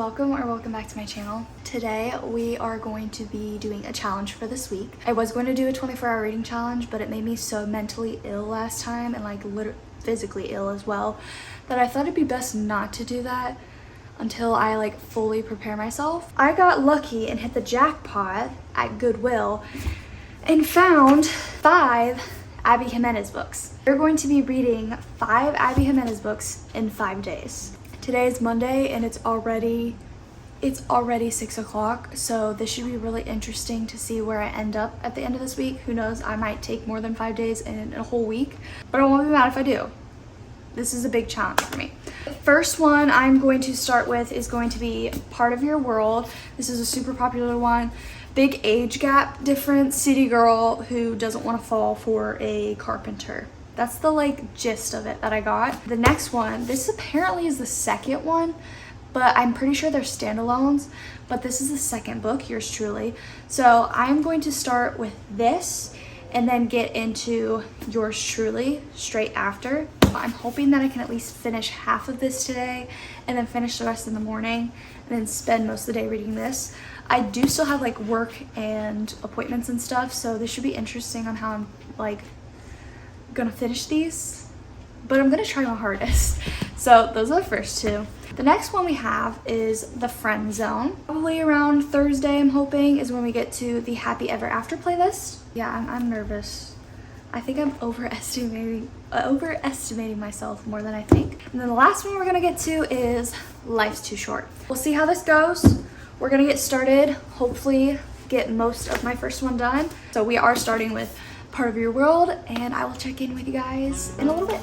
welcome back to my channel. Today we are going to be doing a challenge for this week. I was going to do a 24-hour reading challenge, but it made me so mentally ill last time and like physically ill as well that I thought it'd be best not to do that until I like fully prepare myself. I got lucky and hit the jackpot at Goodwill and found 5 Abby Jimenez books. We're going to be reading 5 Abby Jimenez books in 5 days. Today is Monday and it's already 6 o'clock, so this should be really interesting to see where I end up at the end of this week. Who knows, I might take more than 5 days in a whole week, but I won't be mad if I do. This is a big challenge for me. The first one I'm going to start with is going to be Part of Your World. This is a super popular one. Big age gap difference, city girl who doesn't want to fall for a carpenter. That's the like gist of it that I got. The next one, this apparently is the second one, but I'm pretty sure they're standalones, but this is the second book, yours truly. So I'm going to start with this and then get into yours truly straight after. I'm hoping that I can at least finish half of this today and then finish the rest in the morning and then spend most of the day reading this. I do still have like work and appointments and stuff, so this should be interesting on how I'm like gonna finish these, but I'm gonna try my hardest. So those are the first two. The next one we have is The Friend Zone. Probably around Thursday, I'm hoping, is when we get to the Happy Ever After playlist. Yeah, I'm nervous. I think I'm overestimating myself more than I think. And then the last one we're gonna get to is Life's Too Short. We'll see how this goes. We're gonna get started, hopefully get most of my first one done. So we are starting with Part of Your World, and I will check in with you guys in a little bit.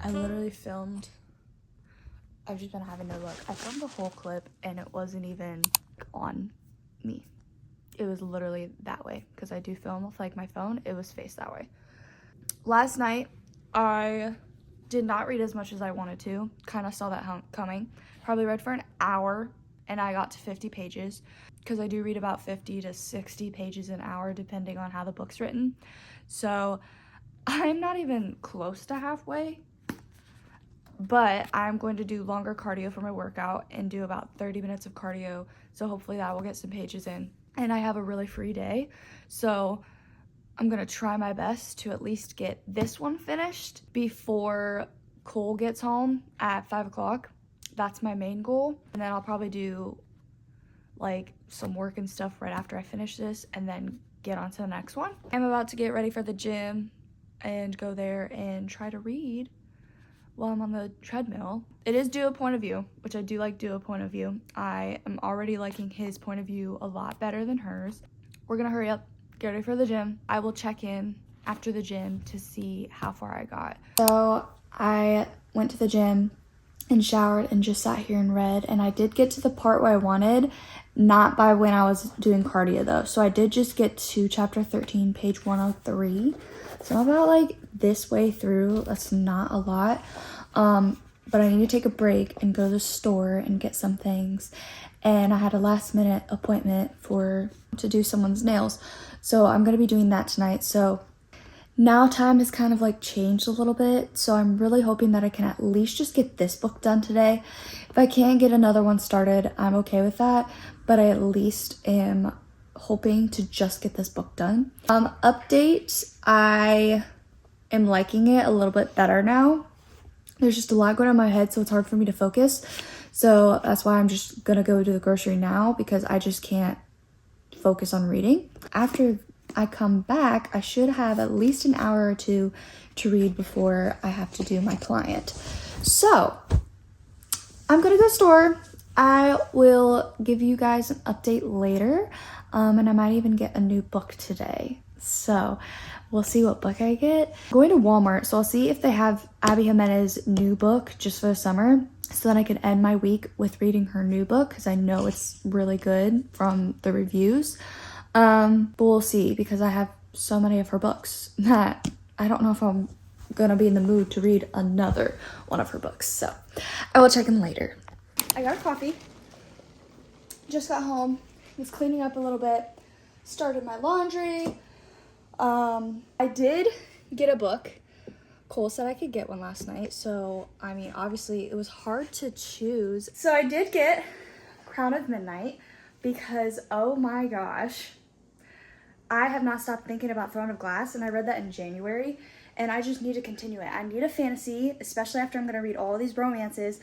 I literally filmed, I've just been having no luck. I filmed the whole clip and it wasn't even on me. It was literally that way because I do film with like my phone. It was faced that way. Last night, I did not read as much as I wanted to. Kind of saw that coming. Probably read for an hour and I got to 50 pages because I do read about 50 to 60 pages an hour depending on how the book's written. So I'm not even close to halfway, but I'm going to do longer cardio for my workout and do about 30 minutes of cardio. So hopefully that will get some pages in. And I have a really free day, so I'm gonna try my best to at least get this one finished before Cole gets home at 5 o'clock. That's my main goal. And then I'll probably do like some work and stuff right after I finish this and then get on to the next one. I'm about to get ready for the gym and go there and try to read while I'm on the treadmill. It is Duo Point of View, which I do like Duo Point of View. I am already liking his point of view a lot better than hers. We're gonna hurry up, get ready for the gym. I will check in after the gym to see how far I got. So I went to the gym and showered and just sat here and read, and I did get to the part where I wanted, not by when I was doing cardio though. So I did just get to chapter 13, page 103. So I'm about like this way through. That's not a lot. But I need to take a break and go to the store and get some things. And I had a last minute appointment to do someone's nails. So I'm going to be doing that tonight. So now time has kind of like changed a little bit. So I'm really hoping that I can at least just get this book done today. If I can't get another one started, I'm okay with that. But I at least am hoping to just get this book done. Update, I am liking it a little bit better now. There's just a lot going on in my head, so it's hard for me to focus. So that's why I'm just gonna go to the grocery now because I just can't focus on reading. After I come back, I should have at least an hour or two to read before I have to do my client. So I'm gonna go to the store. I will give you guys an update later, and I might even get a new book today. So we'll see what book I get. I'm going to Walmart, so I'll see if they have Abby Jimenez's new book just for the summer, so that I can end my week with reading her new book because I know it's really good from the reviews. But we'll see because I have so many of her books that I don't know if I'm gonna be in the mood to read another one of her books. So I will check in later. I got a coffee. Just got home. Was cleaning up a little bit. Started my laundry. I did get a book. Cole said I could get one last night. So, I mean, obviously it was hard to choose. So I did get Crown of Midnight because, oh my gosh, I have not stopped thinking about Throne of Glass, and I read that in January, and I just need to continue it. I need a fantasy, especially after I'm going to read all of these romances.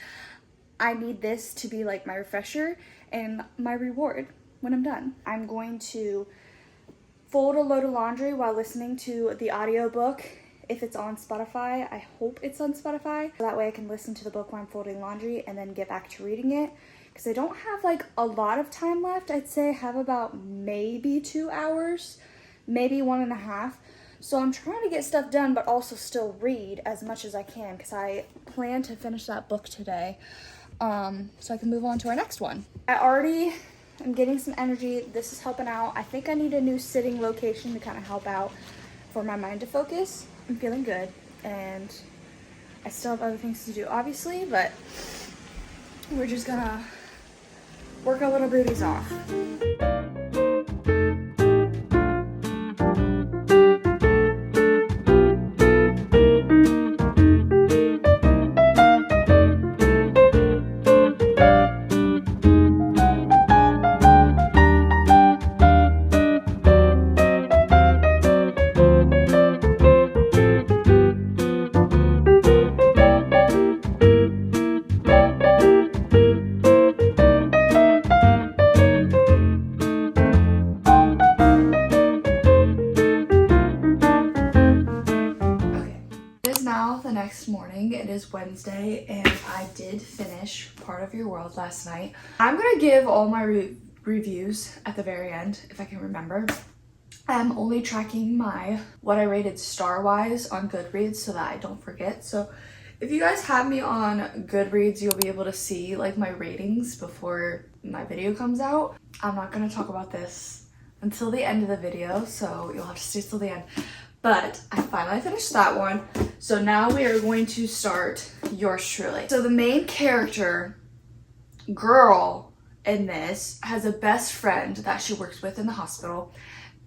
I need this to be like my refresher and my reward when I'm done. I'm going to fold a load of laundry while listening to the audiobook. If it's on Spotify, I hope it's on Spotify. That way I can listen to the book while I'm folding laundry and then get back to reading it. Because I don't have like a lot of time left. I'd say I have about maybe 2 hours, maybe 1.5. So I'm trying to get stuff done, but also still read as much as I can, because I plan to finish that book today. So I can move on to our next one. I already am getting some energy. This is helping out. I think I need a new sitting location to kind of help out for my mind to focus. I'm feeling good, and I still have other things to do, obviously, but we're just gonna work our little booties off. Morning. It is Wednesday, and I did finish Part of Your World last night. I'm gonna give all my reviews at the very end, if I can remember. I'm only tracking what I rated star-wise on Goodreads so that I don't forget. So if you guys have me on Goodreads, you'll be able to see like my ratings before my video comes out. I'm not gonna talk about this until the end of the video, so you'll have to stay till the end. But I finally finished that one. So now we are going to start Yours Truly. So the main character, girl in this, has a best friend that she works with in the hospital.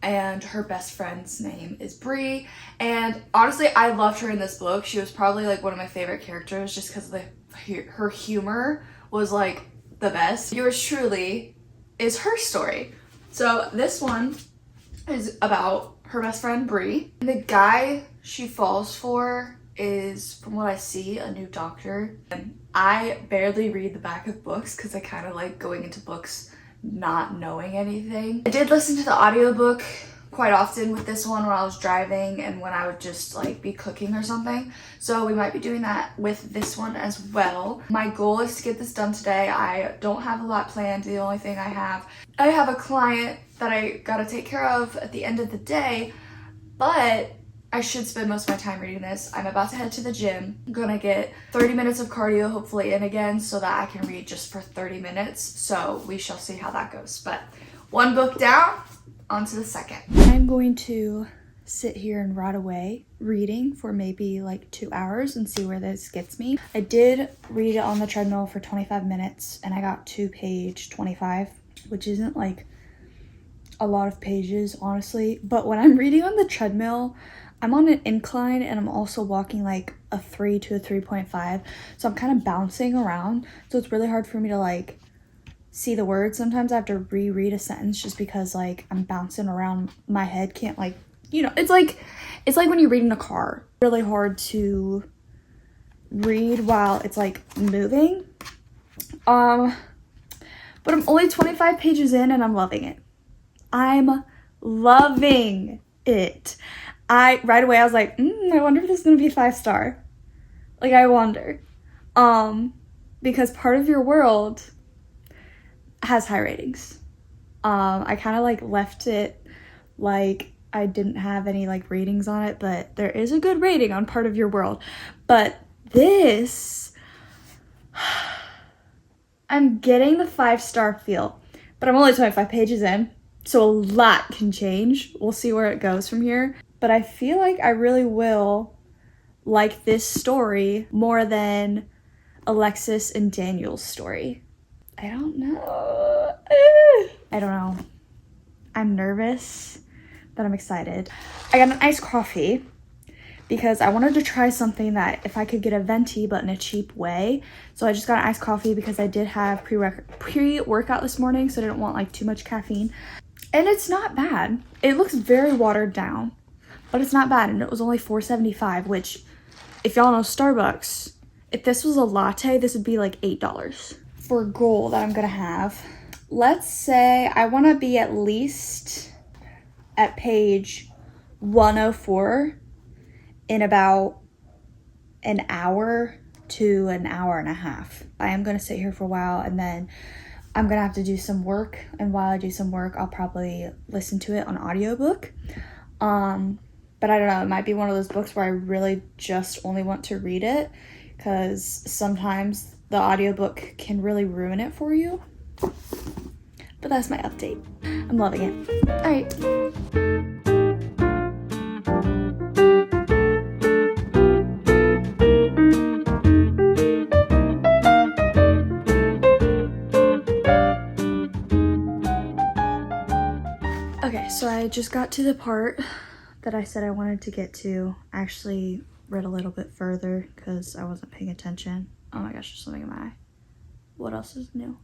And her best friend's name is Bree. And honestly, I loved her in this book. She was probably like one of my favorite characters just because her humor was like the best. Yours Truly is her story. So this one is about her best friend Bree. And the guy she falls for is, from what I see, a new doctor. And I barely read the back of books because I kind of like going into books not knowing anything. I did listen to the audiobook quite often with this one when I was driving and when I would just like be cooking or something. So we might be doing that with this one as well. My goal is to get this done today. I don't have a lot planned. The only thing I have a client that I gotta take care of at the end of the day, but I should spend most of my time reading this. I'm about to head to the gym. I'm gonna get 30 minutes of cardio hopefully in again so that I can read just for 30 minutes. So we shall see how that goes. But one book down, on to the second. I'm going to sit here and rot away reading for maybe like 2 hours and see where this gets me. I did read it on the treadmill for 25 minutes and I got to page 25, which isn't like a lot of pages, honestly. But when I'm reading on the treadmill, I'm on an incline and I'm also walking like a 3 to a 3.5. So I'm kind of bouncing around. So it's really hard for me to like see the words. Sometimes I have to reread a sentence just because like I'm bouncing around. My head can't like, you know, it's like when you read in a car. Really hard to read while it's like moving. But I'm only 25 pages in and I'm loving it. I'm loving it. Right away I was like, I wonder if this is gonna be 5-star. Like I wonder. Because Part of Your World has high ratings. I kind of like left it like I didn't have any like ratings on it, but there is a good rating on Part of Your World. But this, I'm getting the 5-star feel, but I'm only 25 pages in, so a lot can change. We'll see where it goes from here. But I feel like I really will like this story more than Alexis and Daniel's story? I don't know. I don't know. I'm nervous, but I'm excited. I got an iced coffee because I wanted to try something that if I could get a venti but in a cheap way. So I just got an iced coffee because I did have pre-workout this morning, so I didn't want like too much caffeine. And it's not bad. It looks very watered down, but it's not bad. And it was only $4.75, which if y'all know Starbucks, if this was a latte, this would be like $8. For a goal that I'm gonna have, let's say I wanna be at least at page 104 in about an hour to an hour and a half. I am gonna sit here for a while and then I'm gonna have to do some work, and while I do some work I'll probably listen to it on audiobook. But I don't know, it might be one of those books where I really just only want to read it, because sometimes the audiobook can really ruin it for you. But that's my update. I'm loving it. All right. Okay, so I just got to the part that I said I wanted to get to. I actually read a little bit further because I wasn't paying attention. Oh my gosh, there's something in my eye. What else is new?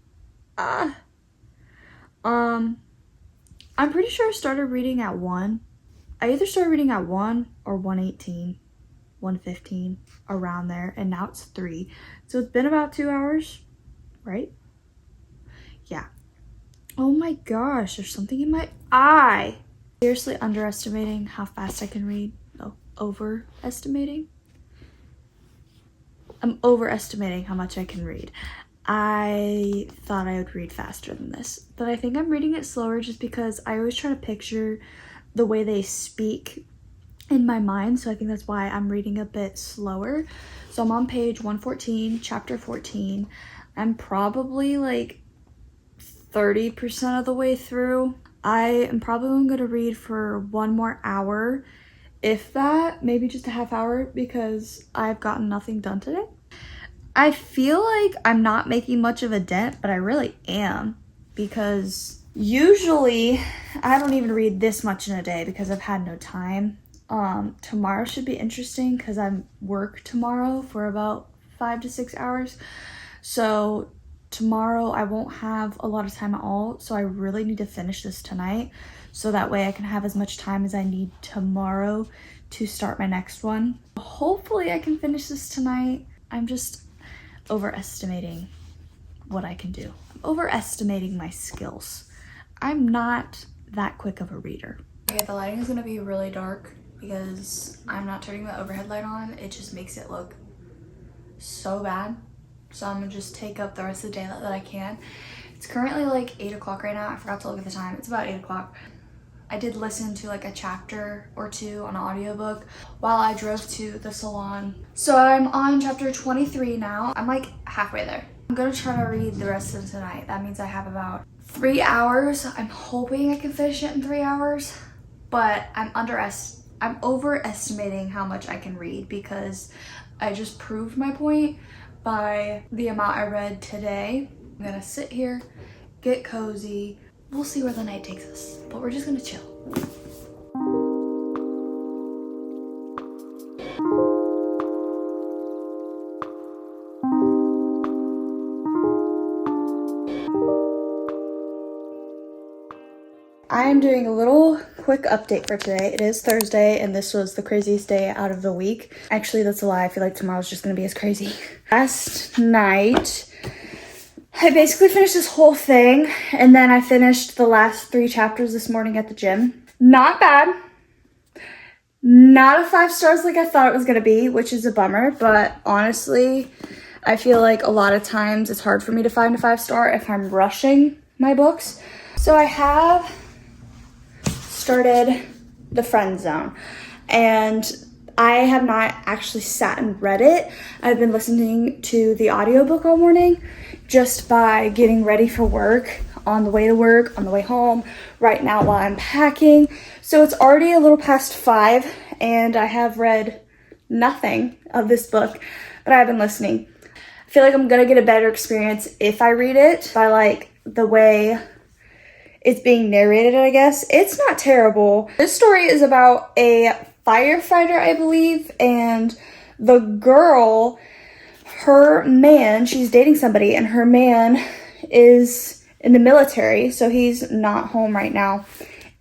I'm pretty sure I started reading at 1. I either started reading at 1 or 1:18, 1:15, around there, and now it's 3. So it's been about 2 hours, right? Yeah. Oh my gosh, there's something in my eye. Seriously underestimating how fast I can read. No, overestimating. I'm overestimating how much I can read. I thought I would read faster than this, but I think I'm reading it slower just because I always try to picture the way they speak in my mind, so I think that's why I'm reading a bit slower. So I'm on page 114, chapter 14. I'm probably like 30% of the way through. I am probably going to read for 1 more hour, if that, maybe just a half hour, because I've gotten nothing done today. I feel like I'm not making much of a dent, but I really am, because usually I don't even read this much in a day because I've had no time. Tomorrow should be interesting because I work tomorrow for about 5 to 6 hours. So tomorrow I won't have a lot of time at all. So I really need to finish this tonight, so that way I can have as much time as I need tomorrow to start my next one. Hopefully I can finish this tonight. I'm just overestimating what I can do. I'm overestimating my skills. I'm not that quick of a reader. Okay, the lighting is gonna be really dark because I'm not turning the overhead light on. It just makes it look so bad. So I'm gonna just take up the rest of the day that I can. It's currently like 8 o'clock right now. I forgot to look at the time. It's about 8 o'clock. I did listen to like a chapter or 2 on an audiobook while I drove to the salon. So I'm on chapter 23 now. I'm like halfway there. I'm gonna try to read the rest of tonight. That means I have about 3 hours. I'm hoping I can finish it in 3 hours, but I'm overestimating how much I can read because I just proved my point by the amount I read today. I'm gonna sit here, get cozy. We'll see where the night takes us, but we're just gonna chill. I am doing a little quick update for today. It is Thursday, and this was the craziest day out of the week. Actually, that's a lie. I feel like tomorrow's just gonna be as crazy. Last night, I basically finished this whole thing, and then I finished the last 3 chapters this morning at the gym. Not bad. Not a 5 stars like I thought it was gonna be, which is a bummer, but honestly, I feel like a lot of times it's hard for me to find a 5 star if I'm rushing my books. So I have started The Friend Zone, and I have not actually sat and read it. I've been listening to the audiobook all morning just by getting ready for work, on the way to work, on the way home, right now while I'm packing. So it's already a little past 5, and I have read nothing of this book, but I've been listening. I feel like I'm gonna get a better experience if I read it by like the way it's being narrated, I guess. It's not terrible. This story is about a firefighter, I believe, and the girl, her man, she's dating somebody, and her man is in the military, so he's not home right now.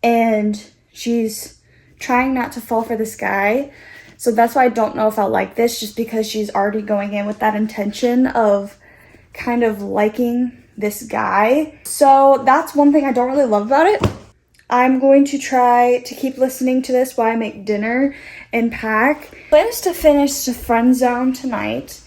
And she's trying not to fall for this guy. So that's why I don't know if I'll like this, just because she's already going in with that intention of kind of liking this guy. So that's one thing I don't really love about it. I'm going to try to keep listening to this while I make dinner and pack. Plan is to finish The Friend Zone tonight,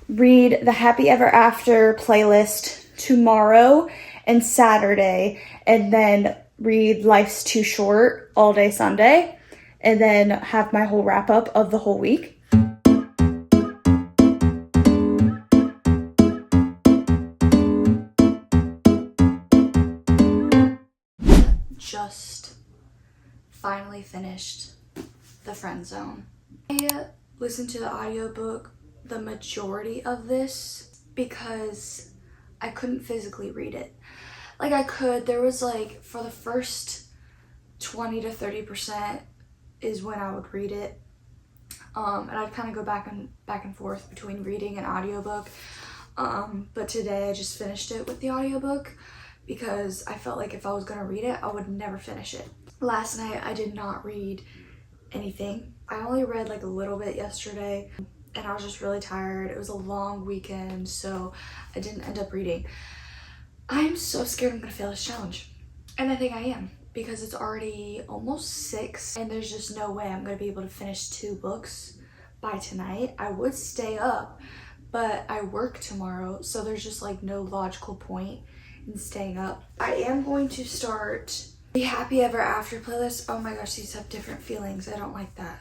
read the Happy Ever After playlist tomorrow and Saturday, and then read Life's Too Short all day Sunday, and then have my whole wrap up of the whole week. Just finally finished The Friend Zone. I listened to the audiobook the majority of this because I couldn't physically read it. Like I could, there was like, for the first 20 to 30% is when I would read it. And I'd kind of go back and forth between reading and audiobook. But today I just finished it with the audiobook because I felt like if I was gonna read it, I would never finish it. Last night I did not read anything. I only read like a little bit yesterday, and I was just really tired. It was a long weekend, so I didn't end up reading. I'm so scared I'm gonna fail this challenge. And I think I am, because it's already almost 6 and there's just no way I'm gonna be able to finish 2 books by tonight. I would stay up, but I work tomorrow, so there's just like no logical point in staying up. I am going to start the Happy Ever After playlist. Oh my gosh, these have different feelings. I don't like that.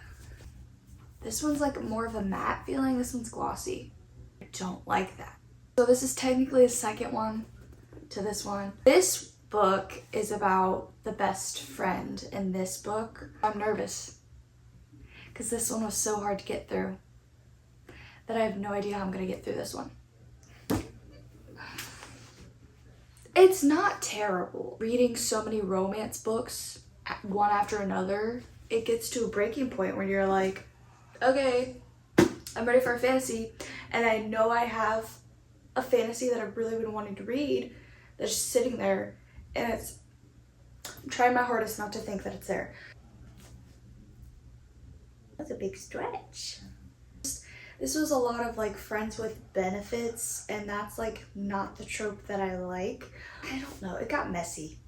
This one's like more of a matte feeling. This one's glossy. I don't like that. So this is technically a second one to this one. This book is about the best friend in this book. I'm nervous because this one was so hard to get through that I have no idea how I'm gonna get through this one. It's not terrible. Reading so many romance books, one after another, it gets to a breaking point where you're like, okay, I'm ready for a fantasy. And I know I have a fantasy that I've really been wanting to read that's just sitting there, and I'm trying my hardest not to think that it's there. That's a big stretch. This was a lot of like friends with benefits, and that's like not the trope that I like. I don't know, it got messy.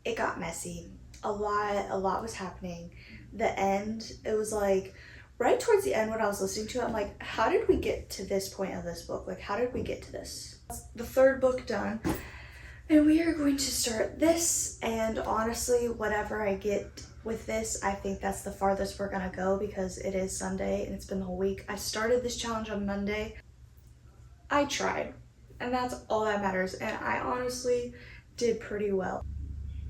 It got messy. A lot was happening. The end, it was like right towards the end when I was listening to it, I'm like, how did we get to this point of this book? Like, how did we get to this? The 3rd book done, and we are going to start this, and honestly, whatever I get with this, I think that's the farthest we're gonna go because it is Sunday and it's been the whole week. I started this challenge on Monday. I tried, and that's all that matters, and I honestly did pretty well.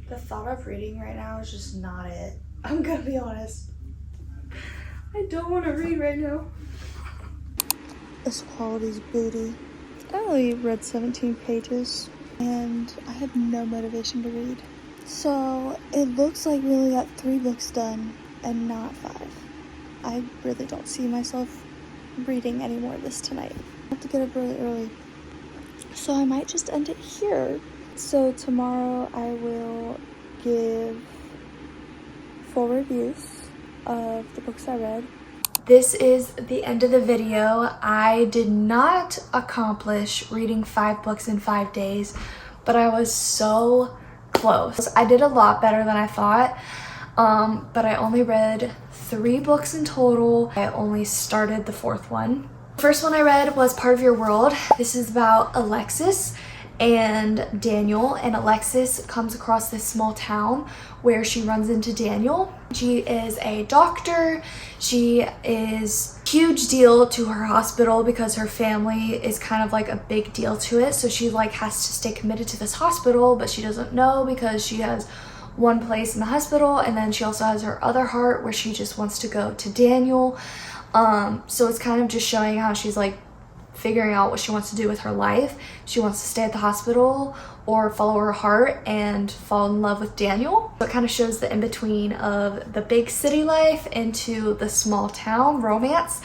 The thought of reading right now is just not it. I'm gonna be honest. I don't want to read right now. This quality's booty. I only read 17 pages and I had no motivation to read. So it looks like we only got 3 books done and not 5. I really don't see myself reading any more of this tonight. I have to get up really early, so I might just end it here. So tomorrow I will give full reviews of the books I read. This is the end of the video. I did not accomplish reading 5 books in 5 days, but I was so close. I did a lot better than I thought, but I only read 3 books in total. I only started the 4th one. The first one I read was Part of Your World. This is about Alexis and Daniel, and Alexis comes across this small town where she runs into Daniel. She is a doctor. She is a huge deal to her hospital because her family is kind of like a big deal to it, so she like has to stay committed to this hospital, but she doesn't know because she has one place in the hospital, and then she also has her other heart where she just wants to go to Daniel. So it's kind of just showing how she's like figuring out what she wants to do with her life. She wants to stay at the hospital or follow her heart and fall in love with Daniel. So it kind of shows the in-between of the big city life into the small town romance.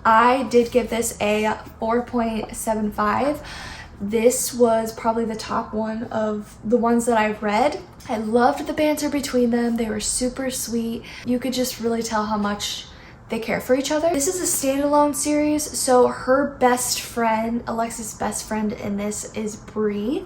I did give this a 4.75. This was probably the top one of the ones that I've read. I loved the banter between them. They were super sweet. You could just really tell how much they care for each other. This is a standalone series, so her best friend, Alexis' best friend in this is Bree,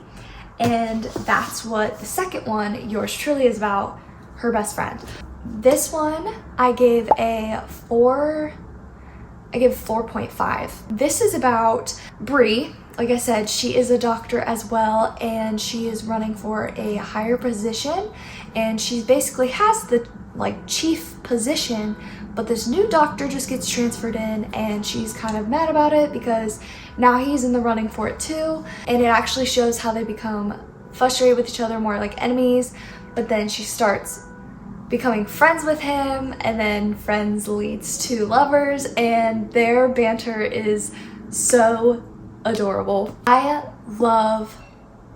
and that's what the second one, Yours Truly, is about, her best friend. This one I gave a 4.5. This is about Bree. Like I said, she is a doctor as well, and she is running for a higher position, and she basically has the like chief position, but this new doctor just gets transferred in, and she's kind of mad about it because now he's in the running for it too. And it actually shows how they become frustrated with each other, more like enemies, but then she starts becoming friends with him, and then friends leads to lovers, and their banter is so adorable. I love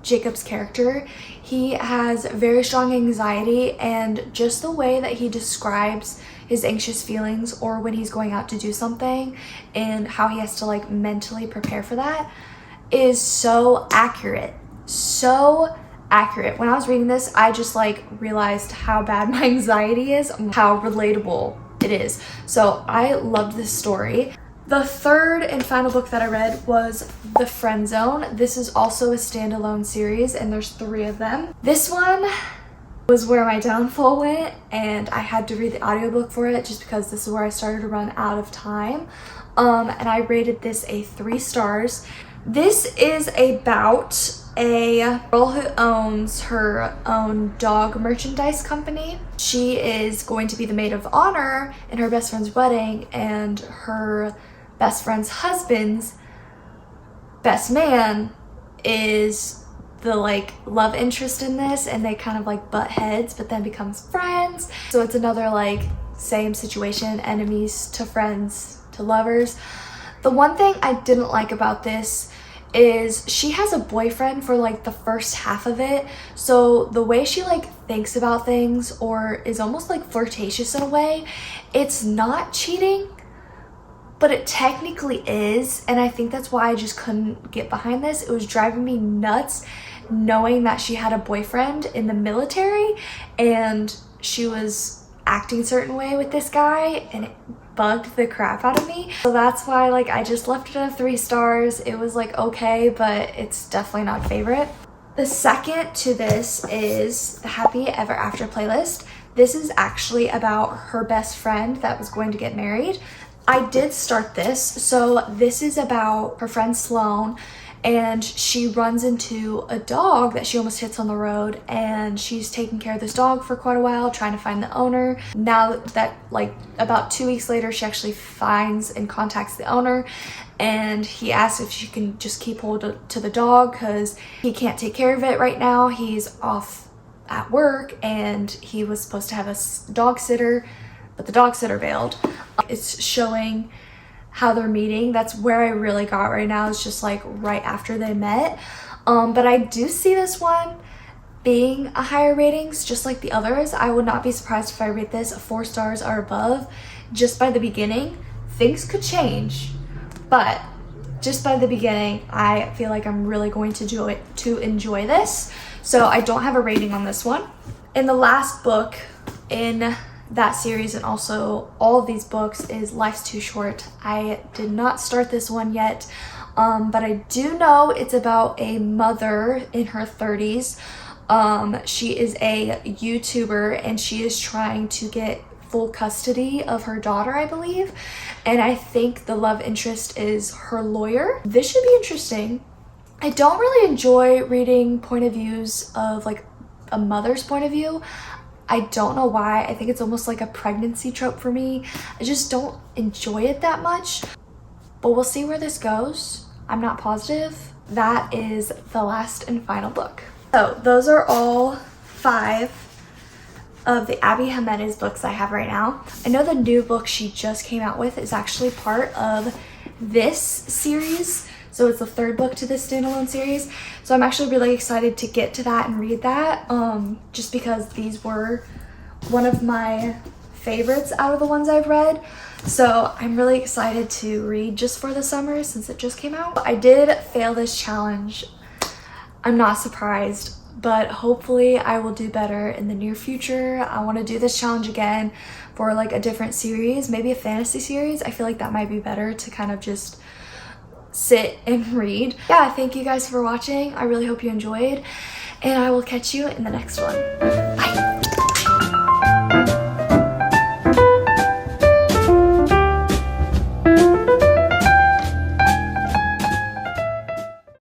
Jacob's character. He has very strong anxiety, and just the way that he describes his anxious feelings or when he's going out to do something and how he has to like mentally prepare for that is so accurate. So accurate. When I was reading this, I just like realized how bad my anxiety is, how relatable it is. So I loved this story. The third and final book that I read was The Friend Zone. This is also a standalone series, and there's 3 of them. This one was where my downfall went, and I had to read the audiobook for it just because this is where I started to run out of time. And I rated this a 3 stars. This is about a girl who owns her own dog merchandise company. She is going to be the maid of honor in her best friend's wedding, and her best friend's husband's best man is the like love interest in this, and they kind of like butt heads but then becomes friends. So it's another like same situation, enemies to friends to lovers. The one thing I didn't like about this is she has a boyfriend for like the first half of it, so the way she like thinks about things or is almost like flirtatious in a way, it's not cheating, but it technically is, and I think that's why I just couldn't get behind this. It was driving me nuts knowing that she had a boyfriend in the military and she was acting a certain way with this guy, and it bugged the crap out of me. So that's why like I just left it at 3 stars. It was like okay, but it's definitely not a favorite. The second to this is the Happy Ever After playlist. This is actually about her best friend that was going to get married. I did start this. So this is about her friend Sloane, and she runs into a dog that she almost hits on the road, and she's taking care of this dog for quite a while, trying to find the owner. Now that like about 2 weeks later, she actually finds and contacts the owner, and he asks if she can just keep hold to the dog because he can't take care of it right now. He's off at work, and he was supposed to have a dog sitter, but the dog sitter bailed. It's showing how they're meeting. That's where I really got right now, is just like right after they met. But I do see this one being a higher ratings just like the others. I would not be surprised if I rate this 4 stars or above just by the beginning. Things could change, but just by the beginning I feel like I'm really going to enjoy this. So I don't have a rating on this one. And the last book in that series, and also all of these books, is Life's Too Short. I did not start this one yet, but I do know it's about a mother in her 30s. She is a YouTuber, and she is trying to get full custody of her daughter, I believe, and I think the love interest is her lawyer. This should be interesting. I don't really enjoy reading point of views of like a mother's point of view. I don't know why. I think it's almost like a pregnancy trope for me. I just don't enjoy it that much. But we'll see where this goes. I'm not positive. That is the last and final book. So those are all 5 of the Abby Jimenez books I have right now. I know the new book she just came out with is actually part of this series. So it's the third book to this standalone series. So I'm actually really excited to get to that and read that, just because these were one of my favorites out of the ones I've read. So I'm really excited to read just for the summer since it just came out. I did fail this challenge. I'm not surprised, but hopefully I will do better in the near future. I want to do this challenge again for like a different series, maybe a fantasy series. I feel like that might be better to kind of just sit and read. Yeah, thank you guys for watching. I really hope you enjoyed, and I will catch you in the next one.